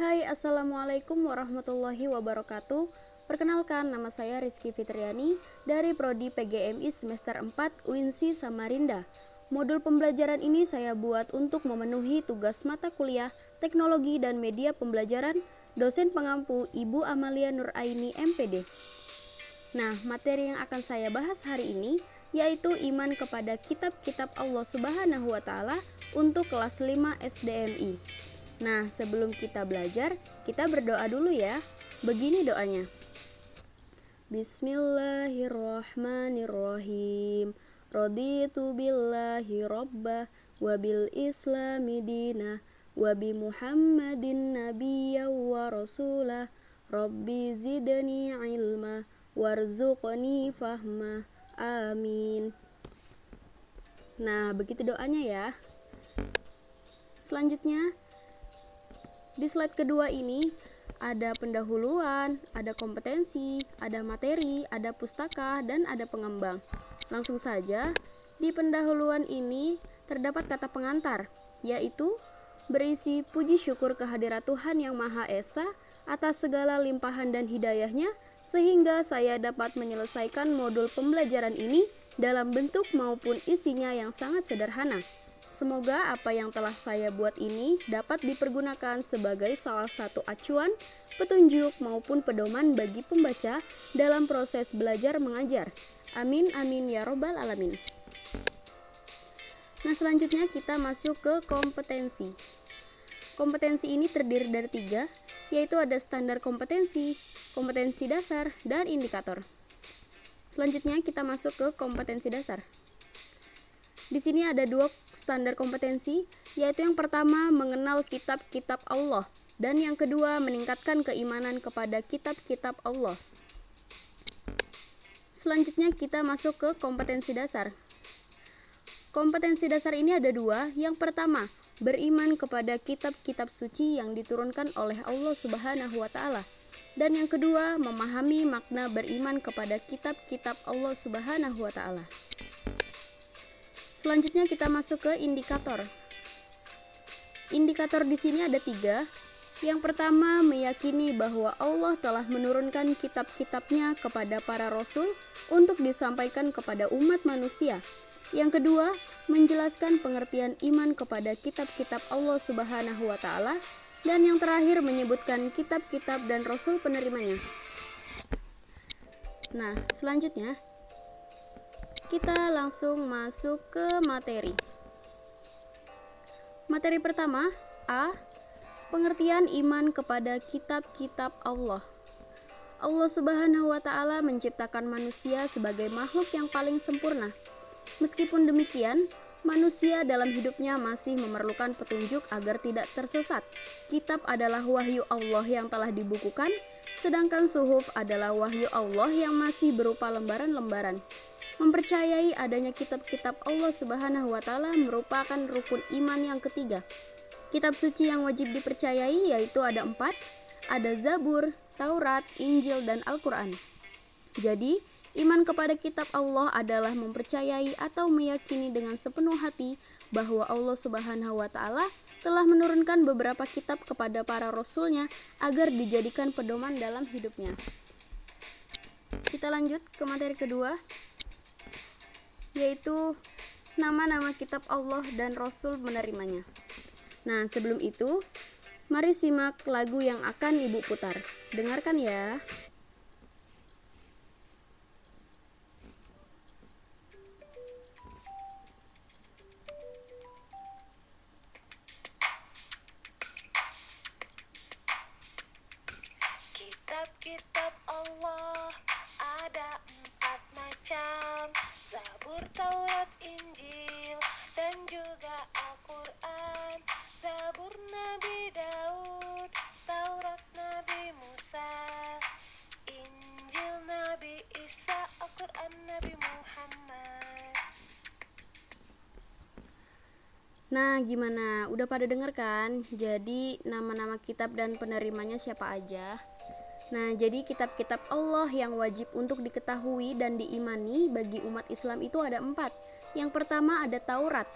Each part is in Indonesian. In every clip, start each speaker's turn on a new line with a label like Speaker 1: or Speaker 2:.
Speaker 1: Hai, Assalamualaikum warahmatullahi wabarakatuh. Perkenalkan, nama saya Rizky Fitriani dari Prodi PGMI semester 4 UINSI Samarinda. Modul pembelajaran ini saya buat untuk memenuhi tugas mata kuliah Teknologi dan Media Pembelajaran dosen pengampu Ibu Amalia Nuraini MPD. Nah, materi yang akan saya bahas hari ini yaitu iman kepada kitab-kitab Allah Subhanahu wa taala untuk kelas 5 SDMI. Nah, sebelum kita belajar, kita berdoa dulu ya. Begini doanya. Bismillahirrahmanirrahim. Raditu billahi rabbah wa bil islami dinah wa bi Muhammadin nabiyya wa rasulah. Rabbi zidni ilma warzuqni fahma. Amin. Nah, begitu doanya ya. Selanjutnya, di slide kedua ini ada pendahuluan, ada kompetensi, ada materi, ada pustaka, dan ada pengembang. Langsung saja, di pendahuluan ini terdapat kata pengantar, yaitu berisi puji syukur kehadirat Tuhan Yang Maha Esa atas segala limpahan dan hidayahnya, sehingga saya dapat menyelesaikan modul pembelajaran ini dalam bentuk maupun isinya yang sangat sederhana. Semoga apa yang telah saya buat ini dapat dipergunakan sebagai salah satu acuan, petunjuk maupun pedoman bagi pembaca dalam proses belajar mengajar. Amin amin ya robbal alamin. Nah, selanjutnya kita masuk ke kompetensi. Kompetensi ini terdiri dari 3, yaitu ada standar kompetensi, kompetensi dasar, dan indikator. Selanjutnya kita masuk ke kompetensi dasar. Di sini ada 2 standar kompetensi, yaitu yang pertama mengenal kitab-kitab Allah, dan yang kedua meningkatkan keimanan kepada kitab-kitab Allah. Selanjutnya kita masuk ke kompetensi dasar. Kompetensi dasar ini ada 2, yang pertama beriman kepada kitab-kitab suci yang diturunkan oleh Allah Subhanahu wa taala. Dan yang kedua memahami makna beriman kepada kitab-kitab Allah Subhanahu wa taala. Selanjutnya kita masuk ke indikator. Indikator di sini ada 3. Yang pertama meyakini bahwa Allah telah menurunkan kitab-kitabnya kepada para rasul untuk disampaikan kepada umat manusia. Yang kedua, menjelaskan pengertian iman kepada kitab-kitab Allah Subhanahu wa taala. Dan yang terakhir menyebutkan kitab-kitab dan rasul penerimanya. Nah, selanjutnya kita langsung masuk ke materi. Materi pertama, A. Pengertian iman kepada kitab-kitab Allah. Allah Subhanahu wa taala menciptakan manusia sebagai makhluk yang paling sempurna. Meskipun demikian, manusia dalam hidupnya masih memerlukan petunjuk agar tidak tersesat. Kitab adalah wahyu Allah yang telah dibukukan, sedangkan suhuf adalah wahyu Allah yang masih berupa lembaran-lembaran. Mempercayai adanya kitab-kitab Allah Subhanahu wa taala merupakan rukun iman yang ketiga. Kitab suci yang wajib dipercayai yaitu ada 4, ada Zabur, Taurat, Injil, dan Al-Quran. Jadi, iman kepada kitab Allah adalah mempercayai atau meyakini dengan sepenuh hati bahwa Allah Subhanahu wa taala telah menurunkan beberapa kitab kepada para rasulnya agar dijadikan pedoman dalam hidupnya. Kita lanjut ke materi kedua, yaitu nama-nama kitab Allah dan Rasul menerimanya. Nah, sebelum itu, mari simak lagu yang akan Ibu putar. Dengarkan ya.
Speaker 2: Kitab-kitab Allah ada 4 macam, Zabur, Taurat, Injil, dan juga Al-Quran. Zabur Nabi Daud, Taurat Nabi Musa, Injil Nabi Isa, Al-Quran Nabi Muhammad.
Speaker 1: Nah, gimana? Udah pada denger kan? Jadi, nama-nama kitab dan penerimanya siapa aja? Nah, jadi kitab-kitab Allah yang wajib untuk diketahui dan diimani bagi umat Islam itu ada 4. Yang pertama ada Taurat.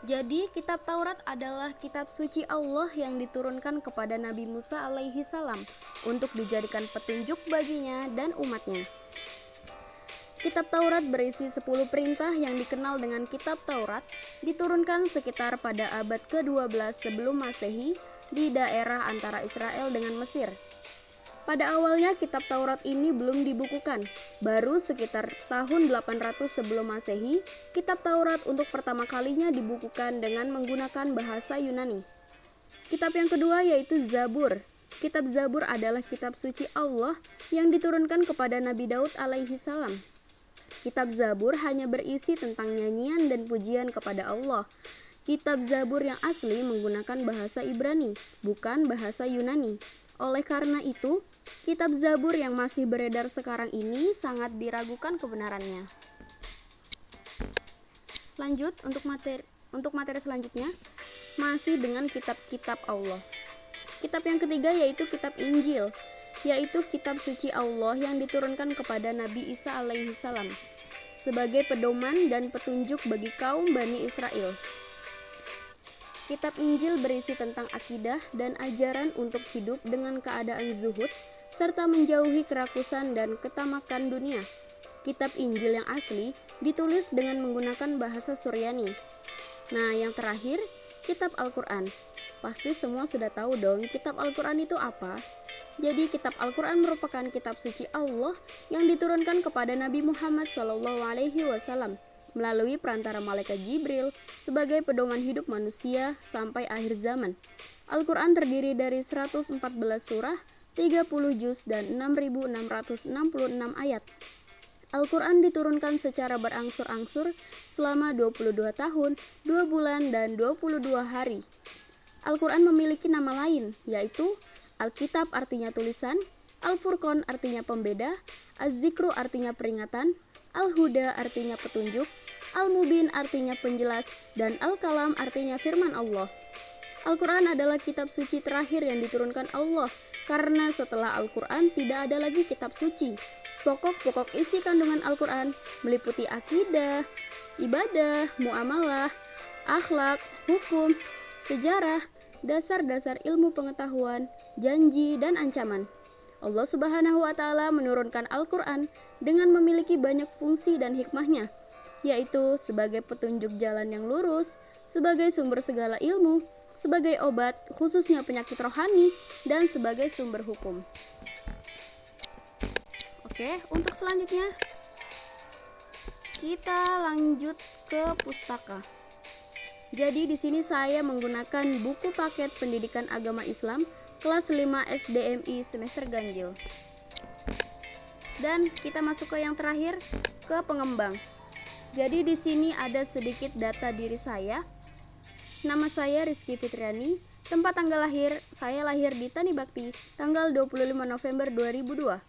Speaker 1: Jadi kitab Taurat adalah kitab suci Allah yang diturunkan kepada Nabi Musa alaihi salam untuk dijadikan petunjuk baginya dan umatnya. Kitab Taurat berisi 10 perintah yang dikenal dengan kitab Taurat, diturunkan sekitar pada abad ke-12 sebelum Masehi di daerah antara Israel dengan Mesir. Pada awalnya kitab Taurat ini belum dibukukan. Baru sekitar tahun 800 sebelum Masehi, kitab Taurat untuk pertama kalinya dibukukan dengan menggunakan bahasa Yunani. Kitab yang kedua yaitu Zabur. Kitab Zabur adalah kitab suci Allah yang diturunkan kepada Nabi Daud alaihi salam. Kitab Zabur hanya berisi tentang nyanyian dan pujian kepada Allah. Kitab Zabur yang asli menggunakan bahasa Ibrani, bukan bahasa Yunani. Oleh karena itu, kitab Zabur yang masih beredar sekarang ini sangat diragukan kebenarannya. Lanjut untuk materi selanjutnya, masih dengan kitab-kitab Allah. Kitab yang ketiga yaitu kitab Injil, yaitu kitab suci Allah yang diturunkan kepada Nabi Isa alaihi salam sebagai pedoman dan petunjuk bagi kaum Bani Israel. Kitab Injil berisi tentang akidah dan ajaran untuk hidup dengan keadaan zuhud serta menjauhi kerakusan dan ketamakan dunia. Kitab Injil yang asli ditulis dengan menggunakan bahasa Suryani. Nah, yang terakhir, kitab Al-Quran. Pasti semua sudah tahu dong kitab Al-Quran itu apa? Jadi kitab Al-Quran merupakan kitab suci Allah yang diturunkan kepada Nabi Muhammad SAW melalui perantara malaikat Jibril sebagai pedoman hidup manusia sampai akhir zaman. Al-Quran terdiri dari 114 surah, 30 juz, dan 6.666 ayat. Al-Quran diturunkan secara berangsur-angsur selama 22 tahun, 2 bulan, dan 22 hari. Al-Quran memiliki nama lain, yaitu Alkitab artinya tulisan, Al-Furqan artinya pembeda, Az-Zikru artinya peringatan, Al-Huda artinya petunjuk, Al-Mubin artinya penjelas, dan Al-Kalam artinya firman Allah. Al-Quran adalah kitab suci terakhir yang diturunkan Allah, karena setelah Al-Quran tidak ada lagi kitab suci. Pokok-pokok isi kandungan Al-Quran meliputi akidah, ibadah, muamalah, akhlak, hukum, sejarah, dasar-dasar ilmu pengetahuan, janji, dan ancaman. Allah Subhanahu wa Ta'ala menurunkan Al-Quran dengan memiliki banyak fungsi dan hikmahnya, yaitu sebagai petunjuk jalan yang lurus, sebagai sumber segala ilmu, sebagai obat khususnya penyakit rohani, dan sebagai sumber hukum. Oke, untuk selanjutnya kita lanjut ke pustaka. Jadi di sini saya menggunakan buku paket pendidikan agama Islam kelas 5 SDMI semester ganjil. Dan kita masuk ke yang terakhir, ke pengembang. Jadi di sini ada sedikit data diri saya. Nama saya Rizky Fitriani. Tempat tanggal lahir, saya lahir di Tani Bakti tanggal 25 November 2002.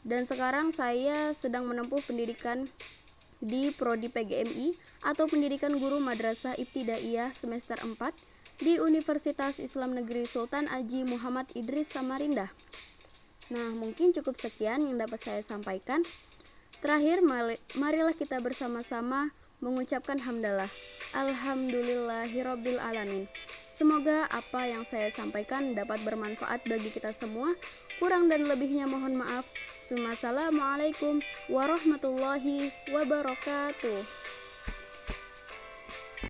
Speaker 1: Dan sekarang saya sedang menempuh pendidikan di Prodi PGMI atau Pendidikan Guru Madrasah Ibtidaiyah semester 4 di Universitas Islam Negeri Sultan Haji Muhammad Idris Samarinda. Nah, mungkin cukup sekian yang dapat saya sampaikan. Terakhir, marilah kita bersama-sama mengucapkan hamdalah. Alhamdulillahirabbil alamin. Semoga apa yang saya sampaikan dapat bermanfaat bagi kita semua. Kurang dan lebihnya mohon maaf. Assalamualaikum warahmatullahi wabarakatuh.